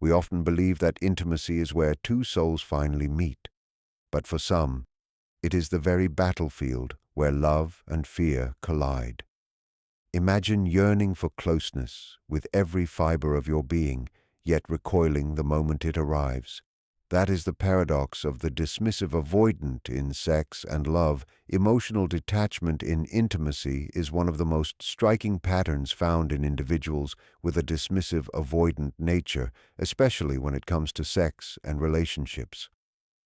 We often believe that intimacy is where two souls finally meet, but for some, it is the very battlefield where love and fear collide. Imagine yearning for closeness with every fiber of your being, yet recoiling the moment it arrives. That is the paradox of the dismissive avoidant in sex and love. Emotional detachment in intimacy is one of the most striking patterns found in individuals with a dismissive avoidant nature, especially when it comes to sex and relationships.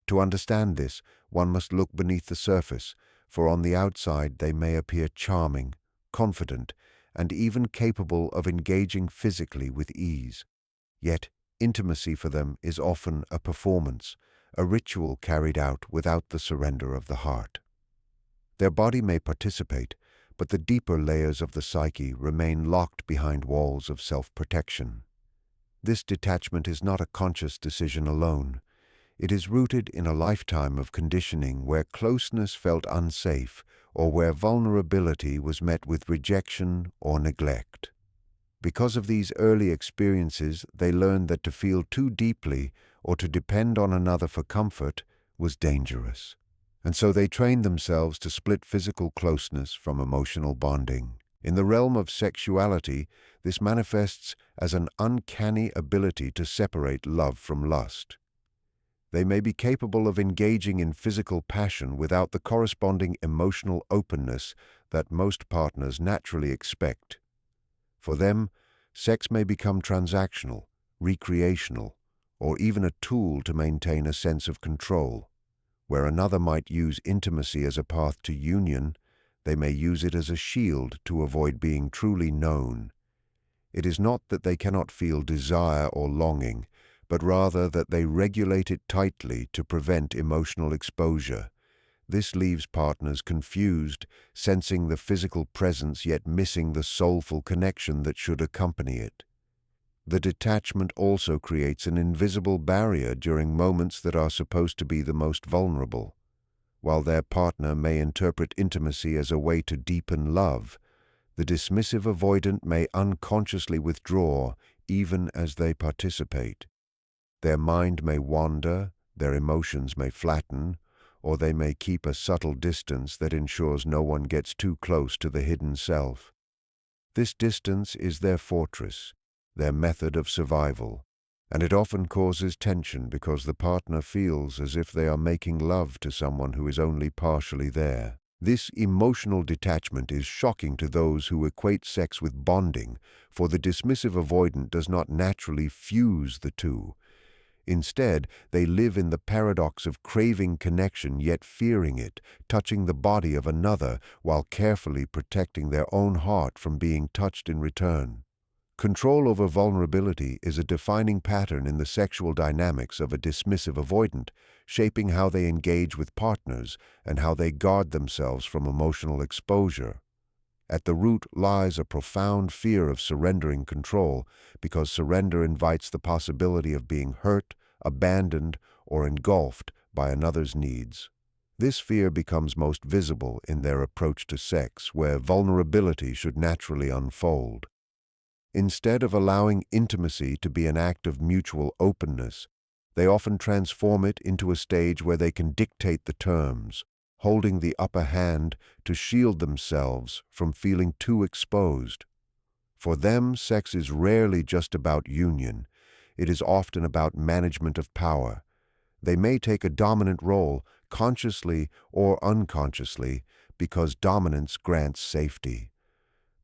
To understand this, one must look beneath the surface, for on the outside they may appear charming, confident, and even capable of engaging physically with ease. Yet, intimacy for them is often a performance, a ritual carried out without the surrender of the heart. Their body may participate, but the deeper layers of the psyche remain locked behind walls of self-protection. This detachment is not a conscious decision alone. It is rooted in a lifetime of conditioning where closeness felt unsafe or where vulnerability was met with rejection or neglect. Because of these early experiences, they learned that to feel too deeply or to depend on another for comfort was dangerous. And so they trained themselves to split physical closeness from emotional bonding. In the realm of sexuality, this manifests as an uncanny ability to separate love from lust. They may be capable of engaging in physical passion without the corresponding emotional openness that most partners naturally expect. For them, sex may become transactional, recreational, or even a tool to maintain a sense of control. Where another might use intimacy as a path to union, they may use it as a shield to avoid being truly known. It is not that they cannot feel desire or longing, but rather that they regulate it tightly to prevent emotional exposure. This leaves partners confused, sensing the physical presence yet missing the soulful connection that should accompany it. The detachment also creates an invisible barrier during moments that are supposed to be the most vulnerable. While their partner may interpret intimacy as a way to deepen love, the dismissive avoidant may unconsciously withdraw even as they participate. Their mind may wander, their emotions may flatten, or they may keep a subtle distance that ensures no one gets too close to the hidden self. This distance is their fortress, their method of survival, and it often causes tension because the partner feels as if they are making love to someone who is only partially there. This emotional detachment is shocking to those who equate sex with bonding, for the dismissive avoidant does not naturally fuse the two. Instead, they live in the paradox of craving connection yet fearing it, touching the body of another while carefully protecting their own heart from being touched in return. Control over vulnerability is a defining pattern in the sexual dynamics of a dismissive avoidant, shaping how they engage with partners and how they guard themselves from emotional exposure. At the root lies a profound fear of surrendering control, because surrender invites the possibility of being hurt, abandoned, or engulfed by another's needs. This fear becomes most visible in their approach to sex, where vulnerability should naturally unfold. Instead of allowing intimacy to be an act of mutual openness, they often transform it into a stage where they can dictate the terms, holding the upper hand to shield themselves from feeling too exposed. For them, sex is rarely just about union. It is often about management of power. They may take a dominant role, consciously or unconsciously, because dominance grants safety.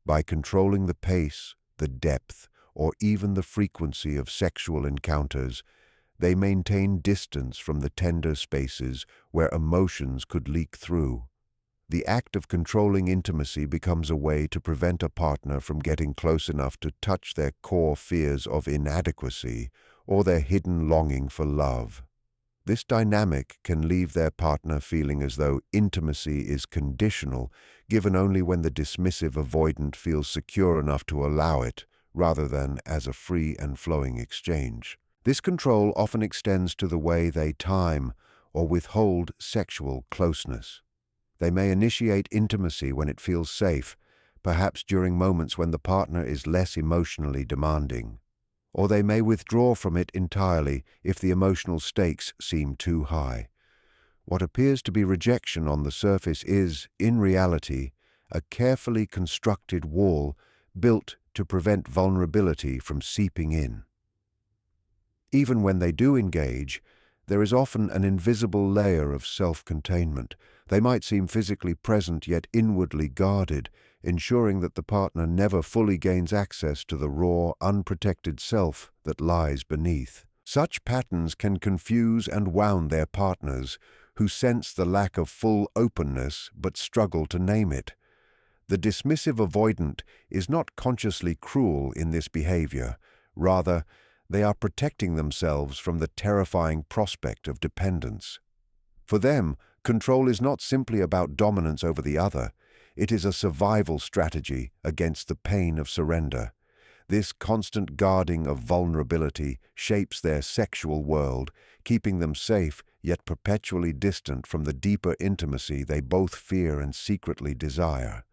By controlling the pace, the depth, or even the frequency of sexual encounters, they maintain distance from the tender spaces where emotions could leak through. The act of controlling intimacy becomes a way to prevent a partner from getting close enough to touch their core fears of inadequacy or their hidden longing for love. This dynamic can leave their partner feeling as though intimacy is conditional, given only when the dismissive avoidant feels secure enough to allow it, rather than as a free and flowing exchange. This control often extends to the way they time or withhold sexual closeness. They may initiate intimacy when it feels safe, perhaps during moments when the partner is less emotionally demanding. or they may withdraw from it entirely if the emotional stakes seem too high. What appears to be rejection on the surface is, in reality, a carefully constructed wall built to prevent vulnerability from seeping in. Even when they do engage, there is often an invisible layer of self-containment. They might seem physically present yet inwardly guarded, ensuring that the partner never fully gains access to the raw, unprotected self that lies beneath. Such patterns can confuse and wound their partners, who sense the lack of full openness but struggle to name it. The dismissive avoidant is not consciously cruel in this behavior. Rather, they are protecting themselves from the terrifying prospect of dependence. For them, control is not simply about dominance over the other. It is a survival strategy against the pain of surrender. This constant guarding of vulnerability shapes their sexual world, keeping them safe yet perpetually distant from the deeper intimacy they both fear and secretly desire.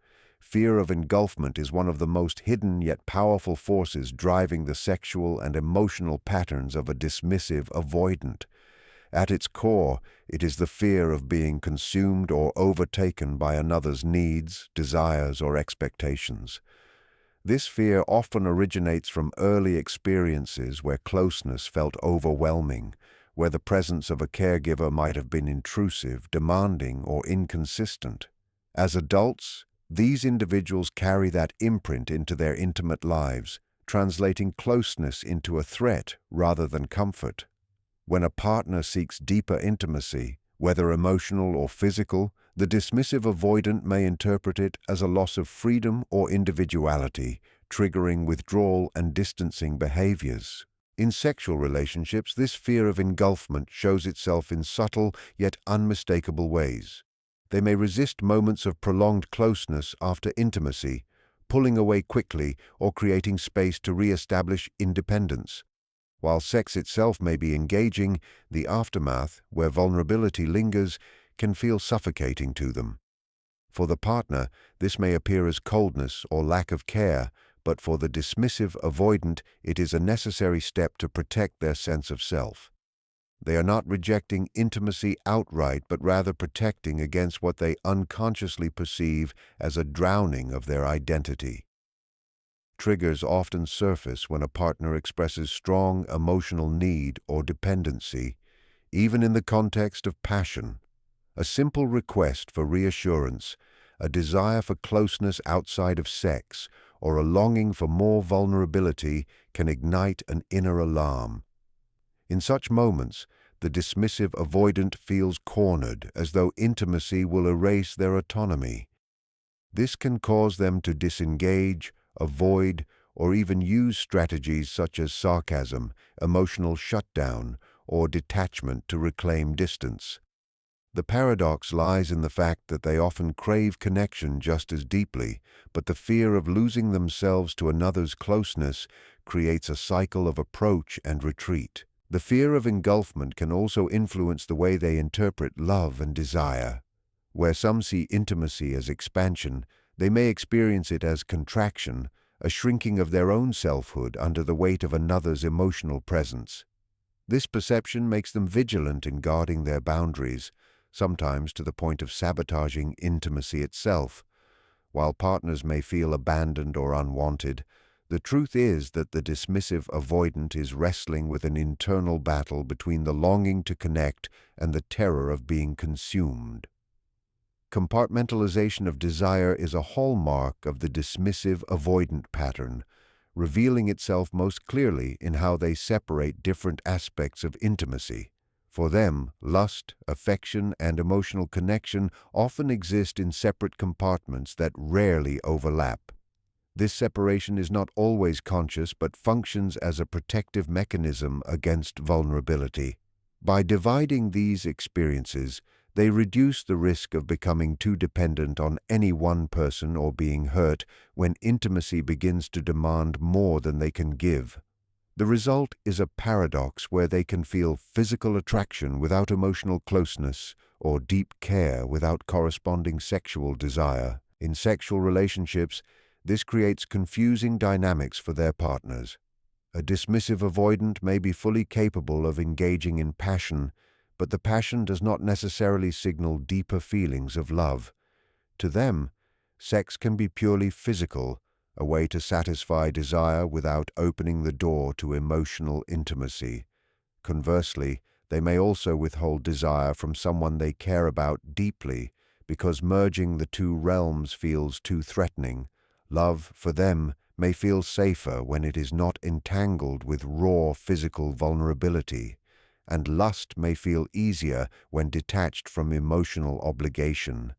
Fear of engulfment is one of the most hidden yet powerful forces driving the sexual and emotional patterns of a dismissive avoidant. At its core, it is the fear of being consumed or overtaken by another's needs, desires, or expectations. This fear often originates from early experiences where closeness felt overwhelming, where the presence of a caregiver might have been intrusive, demanding, or inconsistent. As adults, these individuals carry that imprint into their intimate lives, translating closeness into a threat rather than comfort. When a partner seeks deeper intimacy, whether emotional or physical, the dismissive avoidant may interpret it as a loss of freedom or individuality, triggering withdrawal and distancing behaviors. In sexual relationships, this fear of engulfment shows itself in subtle yet unmistakable ways. They may resist moments of prolonged closeness after intimacy, pulling away quickly or creating space to re-establish independence. While sex itself may be engaging, the aftermath, where vulnerability lingers, can feel suffocating to them. For the partner, this may appear as coldness or lack of care, but for the dismissive avoidant, it is a necessary step to protect their sense of self. They are not rejecting intimacy outright, but rather protecting against what they unconsciously perceive as a drowning of their identity. Triggers often surface when a partner expresses strong emotional need or dependency, even in the context of passion. A simple request for reassurance, a desire for closeness outside of sex, or a longing for more vulnerability can ignite an inner alarm. In such moments, the dismissive avoidant feels cornered, as though intimacy will erase their autonomy. This can cause them to disengage, avoid, or even use strategies such as sarcasm, emotional shutdown, or detachment to reclaim distance. The paradox lies in the fact that they often crave connection just as deeply, but the fear of losing themselves to another's closeness creates a cycle of approach and retreat. The fear of engulfment can also influence the way they interpret love and desire. Where some see intimacy as expansion, they may experience it as contraction, a shrinking of their own selfhood under the weight of another's emotional presence. This perception makes them vigilant in guarding their boundaries, sometimes to the point of sabotaging intimacy itself. While partners may feel abandoned or unwanted, the truth is that the dismissive avoidant is wrestling with an internal battle between the longing to connect and the terror of being consumed. Compartmentalization of desire is a hallmark of the dismissive avoidant pattern, revealing itself most clearly in how they separate different aspects of intimacy. For them, lust, affection, and emotional connection often exist in separate compartments that rarely overlap. This separation is not always conscious but functions as a protective mechanism against vulnerability. By dividing these experiences, they reduce the risk of becoming too dependent on any one person or being hurt when intimacy begins to demand more than they can give. The result is a paradox where they can feel physical attraction without emotional closeness or deep care without corresponding sexual desire. In sexual relationships, this creates confusing dynamics for their partners. A dismissive avoidant may be fully capable of engaging in passion, but the passion does not necessarily signal deeper feelings of love. To them, sex can be purely physical, a way to satisfy desire without opening the door to emotional intimacy. Conversely, they may also withhold desire from someone they care about deeply because merging the two realms feels too threatening. Love, for them, may feel safer when it is not entangled with raw physical vulnerability, and lust may feel easier when detached from emotional obligation.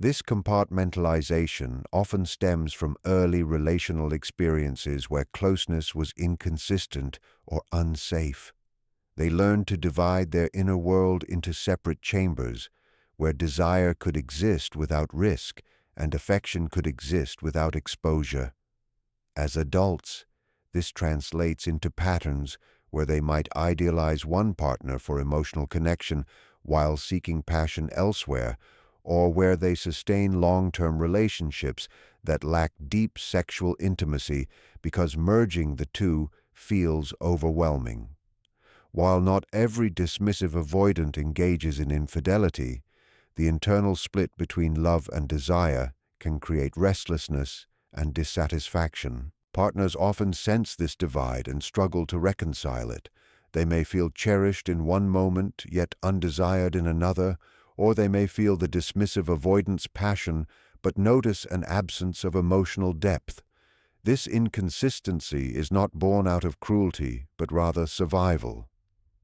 This compartmentalization often stems from early relational experiences where closeness was inconsistent or unsafe. They learn to divide their inner world into separate chambers, where desire could exist without risk and affection could exist without exposure. As adults, this translates into patterns where they might idealize one partner for emotional connection while seeking passion elsewhere, or where they sustain long-term relationships that lack deep sexual intimacy because merging the two feels overwhelming. While not every dismissive avoidant engages in infidelity, the internal split between love and desire can create restlessness and dissatisfaction. Partners often sense this divide and struggle to reconcile it. They may feel cherished in one moment, yet undesired in another, or they may feel the dismissive avoidant's passion, but notice an absence of emotional depth. This inconsistency is not born out of cruelty, but rather survival.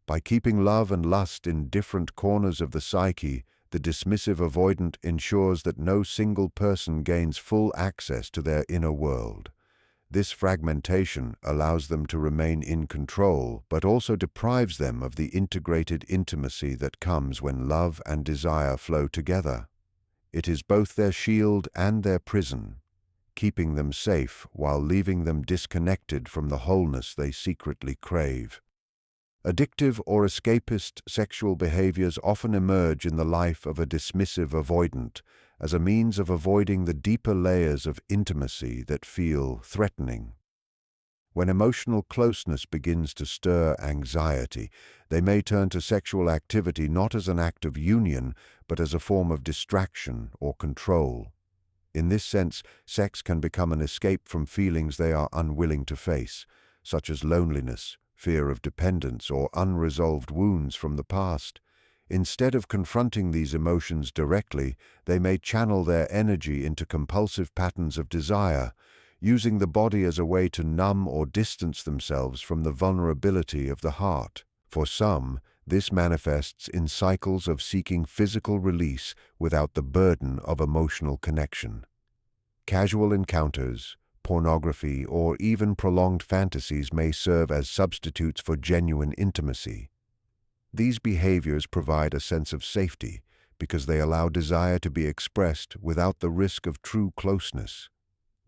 By keeping love and lust in different corners of the psyche, the dismissive avoidant ensures that no single person gains full access to their inner world. This fragmentation allows them to remain in control, but also deprives them of the integrated intimacy that comes when love and desire flow together. It is both their shield and their prison, keeping them safe while leaving them disconnected from the wholeness they secretly crave. Addictive or escapist sexual behaviors often emerge in the life of a dismissive avoidant as a means of avoiding the deeper layers of intimacy that feel threatening. When emotional closeness begins to stir anxiety, they may turn to sexual activity not as an act of union, but as a form of distraction or control. In this sense, sex can become an escape from feelings they are unwilling to face, such as loneliness, fear of dependence, or unresolved wounds from the past. Instead of confronting these emotions directly, they may channel their energy into compulsive patterns of desire, using the body as a way to numb or distance themselves from the vulnerability of the heart. For some, this manifests in cycles of seeking physical release without the burden of emotional connection. Casual encounters, pornography, or even prolonged fantasies may serve as substitutes for genuine intimacy. These behaviors provide a sense of safety because they allow desire to be expressed without the risk of true closeness.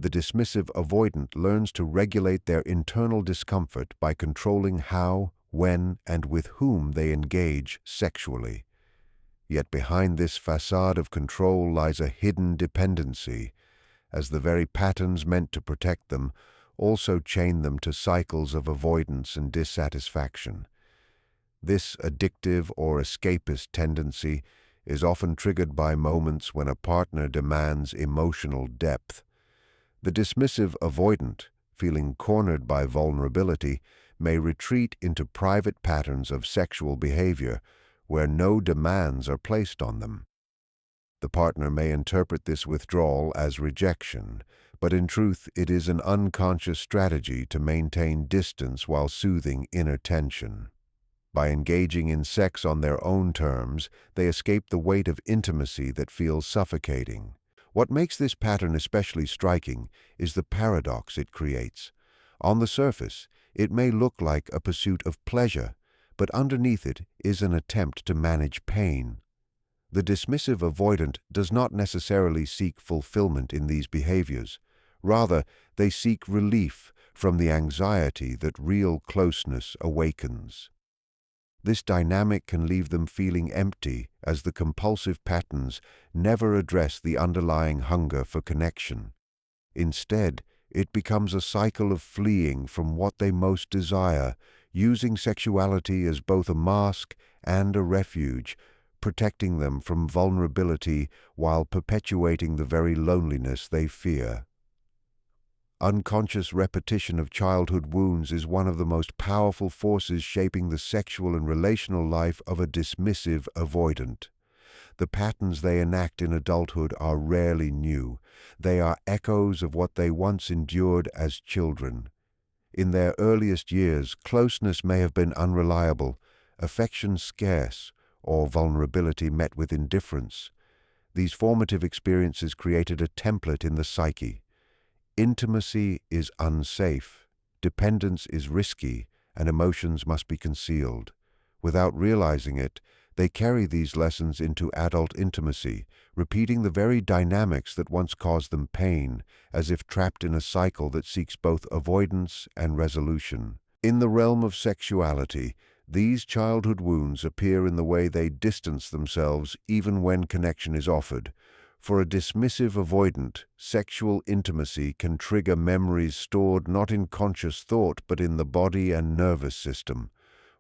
The dismissive avoidant learns to regulate their internal discomfort by controlling how, when, and with whom they engage sexually. Yet behind this facade of control lies a hidden dependency, as the very patterns meant to protect them also chain them to cycles of avoidance and dissatisfaction. This addictive or escapist tendency is often triggered by moments when a partner demands emotional depth. The dismissive avoidant, feeling cornered by vulnerability, may retreat into private patterns of sexual behavior where no demands are placed on them. The partner may interpret this withdrawal as rejection, but in truth it is an unconscious strategy to maintain distance while soothing inner tension. By engaging in sex on their own terms, they escape the weight of intimacy that feels suffocating. What makes this pattern especially striking is the paradox it creates. On the surface, it may look like a pursuit of pleasure, but underneath it is an attempt to manage pain. The dismissive avoidant does not necessarily seek fulfillment in these behaviors. Rather, they seek relief from the anxiety that real closeness awakens. This dynamic can leave them feeling empty as the compulsive patterns never address the underlying hunger for connection. Instead, It becomes a cycle of fleeing from what they most desire, using sexuality as both a mask and a refuge, protecting them from vulnerability while perpetuating the very loneliness they fear. Unconscious repetition of childhood wounds is one of the most powerful forces shaping the sexual and relational life of a dismissive avoidant. The patterns they enact in adulthood are rarely new. They are echoes of what they once endured as children. In their earliest years, closeness may have been unreliable, affection scarce, or vulnerability met with indifference. These formative experiences created a template in the psyche. Intimacy is unsafe, dependence is risky, and emotions must be concealed. Without realizing it, they carry these lessons into adult intimacy, repeating the very dynamics that once caused them pain, as if trapped in a cycle that seeks both avoidance and resolution. In the realm of sexuality, these childhood wounds appear in the way they distance themselves even when connection is offered. For a dismissive avoidant, sexual intimacy can trigger memories stored not in conscious thought but in the body and nervous system.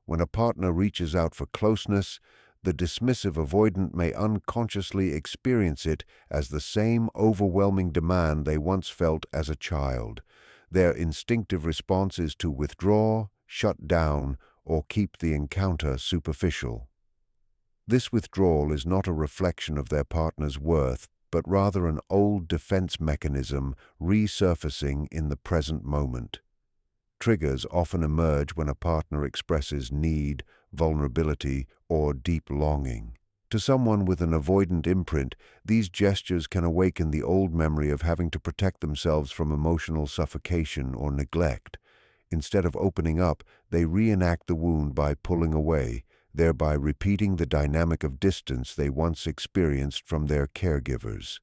When a partner reaches out for closeness, the dismissive avoidant may unconsciously experience it as the same overwhelming demand they once felt as a child. Their instinctive response is to withdraw, shut down, or keep the encounter superficial. This withdrawal is not a reflection of their partner's worth, but rather an old defense mechanism resurfacing in the present moment. Triggers often emerge when a partner expresses need, vulnerability, or deep longing. To someone with an avoidant imprint, these gestures can awaken the old memory of having to protect themselves from emotional suffocation or neglect. Instead of opening up, they reenact the wound by pulling away, thereby repeating the dynamic of distance they once experienced from their caregivers.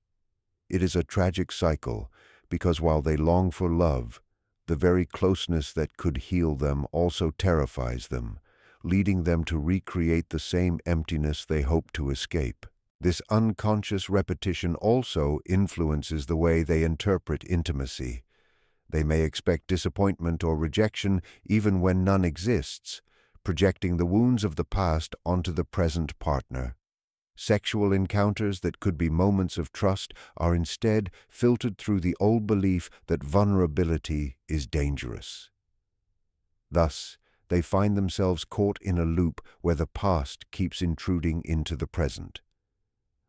It is a tragic cycle, because while they long for love, the very closeness that could heal them also terrifies them, leading them to recreate the same emptiness they hope to escape. This unconscious repetition also influences the way they interpret intimacy. They may expect disappointment or rejection even when none exists, projecting the wounds of the past onto the present partner. Sexual encounters that could be moments of trust are instead filtered through the old belief that vulnerability is dangerous. Thus, they find themselves caught in a loop where the past keeps intruding into the present.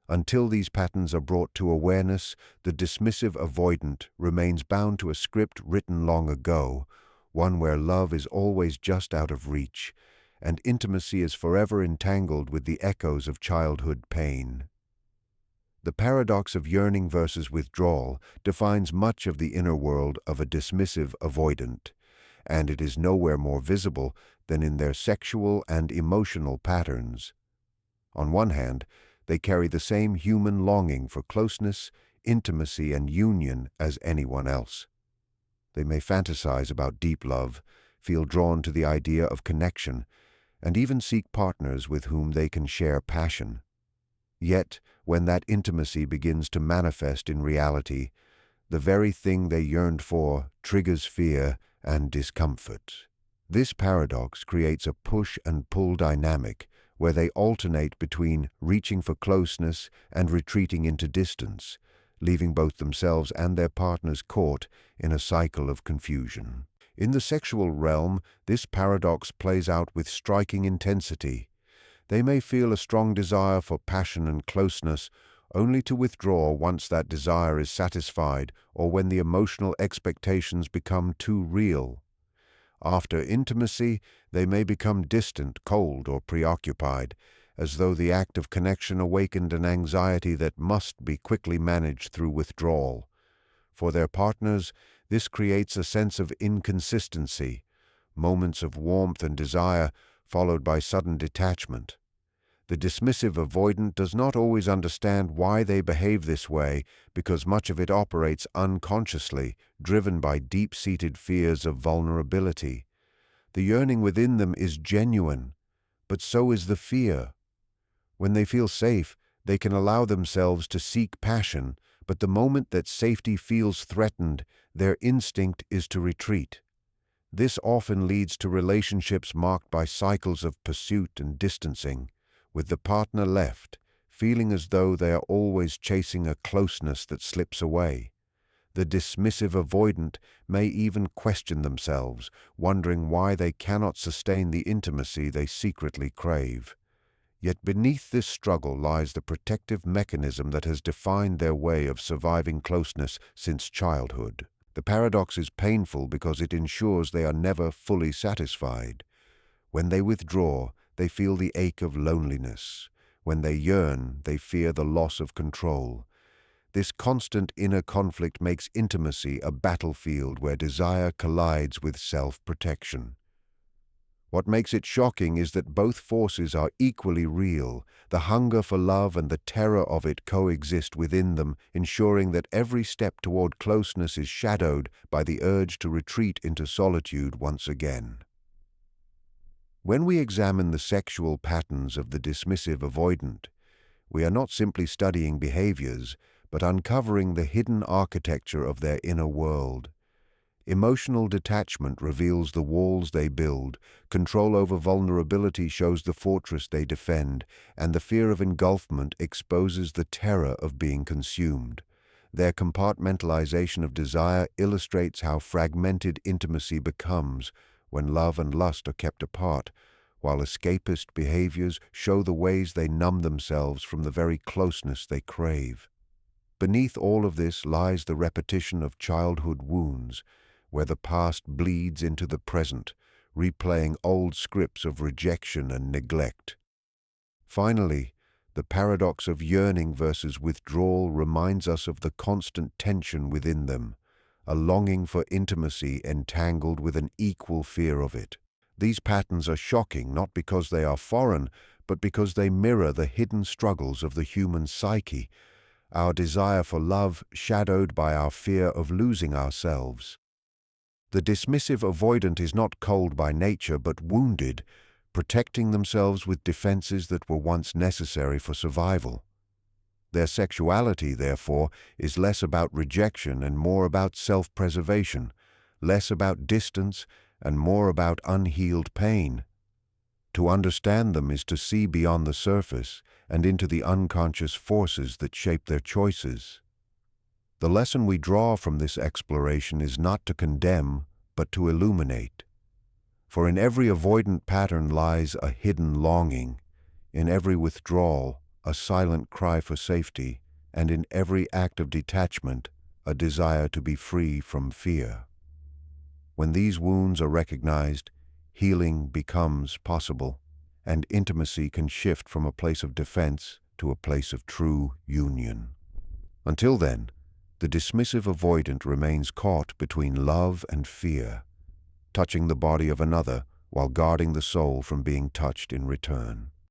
Until these patterns are brought to awareness, the dismissive avoidant remains bound to a script written long ago, one where love is always just out of reach, and intimacy is forever entangled with the echoes of childhood pain. The paradox of yearning versus withdrawal defines much of the inner world of a dismissive avoidant, and it is nowhere more visible than in their sexual and emotional patterns. On one hand, they carry the same human longing for closeness, intimacy, and union as anyone else. They may fantasize about deep love, feel drawn to the idea of connection, and even seek partners with whom they can share passion. Yet, when that intimacy begins to manifest in reality, the very thing they yearned for triggers fear and discomfort. This paradox creates a push and pull dynamic where they alternate between reaching for closeness and retreating into distance, leaving both themselves and their partners caught in a cycle of confusion. In the sexual realm, this paradox plays out with striking intensity. They may feel a strong desire for passion and closeness, only to withdraw once that desire is satisfied or when the emotional expectations become too real. After intimacy, they may become distant, cold, or preoccupied, as though the act of connection awakened an anxiety that must be quickly managed through withdrawal. For their partners, this creates a sense of inconsistency, moments of warmth and desire followed by sudden detachment. The dismissive avoidant does not always understand why they behave this way because much of it operates unconsciously, driven by deep-seated fears of vulnerability. The yearning within them is genuine, but so is the fear. When they feel safe, they can allow themselves to seek passion, But the moment that safety feels threatened, their instinct is to retreat. This often leads to relationships marked by cycles of pursuit and distancing, with the partner left, feeling as though they are always chasing a closeness that slips away. The dismissive avoidant may even question themselves, wondering why they cannot sustain the intimacy they secretly crave. Yet beneath this struggle lies the protective mechanism that has defined their way of surviving closeness since childhood. The paradox is painful because it ensures they are never fully satisfied. When they withdraw, they feel the ache of loneliness. When they yearn, they fear the loss of control. This constant inner conflict makes intimacy a battlefield where desire collides with self-protection. What makes it shocking is that both forces are equally real. The hunger for love and the terror of it coexist within them, ensuring that every step toward closeness is shadowed by the urge to retreat into solitude once again. When we examine the sexual patterns of the dismissive avoidant, we are not simply studying behaviors, but uncovering the hidden architecture of their inner world. Emotional detachment reveals the walls they build, control over vulnerability shows the fortress they defend, and the fear of engulfment exposes the terror of being consumed. Their compartmentalization of desire illustrates how fragmented intimacy becomes when love and lust are kept apart, while escapist behaviors show the ways they numb themselves from the very closeness they crave. Beneath all of this lies the repetition of childhood wounds, where the past bleeds into the present, replaying old scripts of rejection and neglect. Finally, the paradox of yearning versus withdrawal reminds us of the constant tension within them, a longing for intimacy entangled with an equal fear of it. These patterns are shocking not because they are foreign, but because they mirror the hidden struggles of the human psyche, our desire for love shadowed by our fear of losing ourselves. The dismissive avoidant is not cold by nature but wounded, protecting themselves with defenses that were once necessary for survival. Their sexuality, therefore, is less about rejection and more about self-preservation, less about distance and more about unhealed pain. To understand them is to see beyond the surface and into the unconscious forces that shape their choices. The lesson we draw from this exploration is not to condemn, but to illuminate. For in every avoidant pattern lies a hidden longing, in every withdrawal, a silent cry for safety, and in every act of detachment, a desire to be free from fear. When these wounds are recognized, healing becomes possible, and intimacy can shift from a place of defense to a place of true union. Until then, the dismissive avoidant remains caught between love and fear, touching the body of another while guarding the soul from being touched in return.